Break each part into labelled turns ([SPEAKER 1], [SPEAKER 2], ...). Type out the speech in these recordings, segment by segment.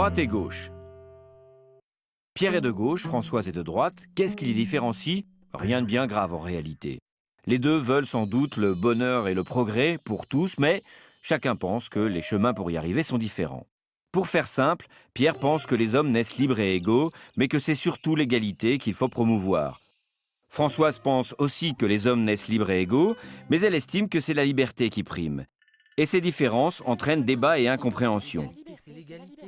[SPEAKER 1] Droite et gauche. Pierre est de gauche, Françoise est de droite. Qu'est-ce qui les différencie? Rien de bien grave en réalité. Les deux veulent sans doute le bonheur et le progrès pour tous, mais chacun pense que les chemins pour y arriver sont différents. Pour faire simple, Pierre pense que les hommes naissent libres et égaux, mais que c'est surtout l'égalité qu'il faut promouvoir. Françoise pense aussi que les hommes naissent libres et égaux, mais elle estime que c'est la liberté qui prime. Et ces différences entraînent débat et incompréhension.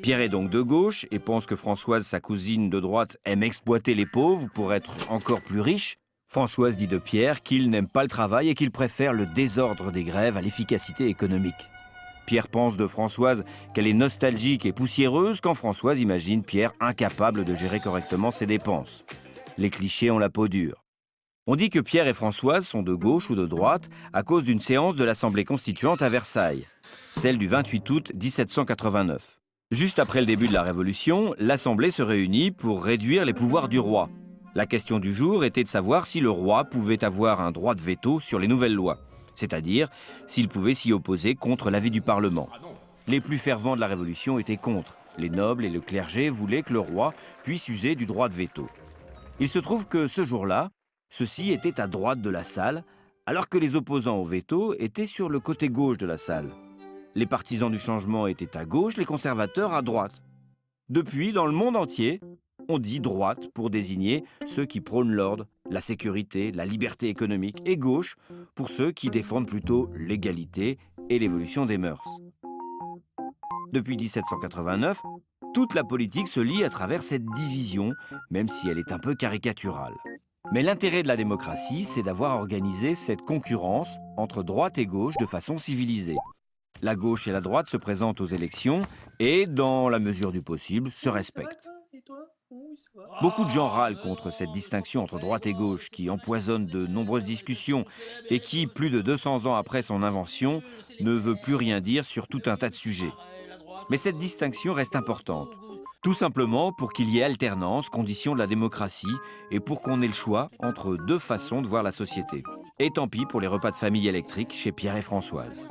[SPEAKER 1] Pierre est donc de gauche et pense que Françoise, sa cousine de droite, aime exploiter les pauvres pour être encore plus riche. Françoise dit de Pierre qu'il n'aime pas le travail et qu'il préfère le désordre des grèves à l'efficacité économique. Pierre pense de Françoise qu'elle est nostalgique et poussiéreuse quand Françoise imagine Pierre incapable de gérer correctement ses dépenses. Les clichés ont la peau dure. On dit que Pierre et Françoise sont de gauche ou de droite à cause d'une séance de l'Assemblée constituante à Versailles, celle du 28 août 1789. Juste après le début de la Révolution, l'Assemblée se réunit pour réduire les pouvoirs du roi. La question du jour était de savoir si le roi pouvait avoir un droit de veto sur les nouvelles lois, c'est-à-dire s'il pouvait s'y opposer contre l'avis du Parlement. Les plus fervents de la Révolution étaient contre. Les nobles et le clergé voulaient que le roi puisse user du droit de veto. Il se trouve que ce jour-là, ceux-ci étaient à droite de la salle, alors que les opposants au veto étaient sur le côté gauche de la salle. Les partisans du changement étaient à gauche, les conservateurs à droite. Depuis, dans le monde entier, on dit droite pour désigner ceux qui prônent l'ordre, la sécurité, la liberté économique, et gauche pour ceux qui défendent plutôt l'égalité et l'évolution des mœurs. Depuis 1789, toute la politique se lie à travers cette division, même si elle est un peu caricaturale. Mais l'intérêt de la démocratie, c'est d'avoir organisé cette concurrence entre droite et gauche de façon civilisée. La gauche et la droite se présentent aux élections et, dans la mesure du possible, se respectent. Beaucoup de gens râlent contre cette distinction entre droite et gauche qui empoisonne de nombreuses discussions et qui, plus de 200 ans après son invention, ne veut plus rien dire sur tout un tas de sujets. Mais cette distinction reste importante. Tout simplement pour qu'il y ait alternance, condition de la démocratie, et pour qu'on ait le choix entre deux façons de voir la société. Et tant pis pour les repas de famille électriques chez Pierre et Françoise.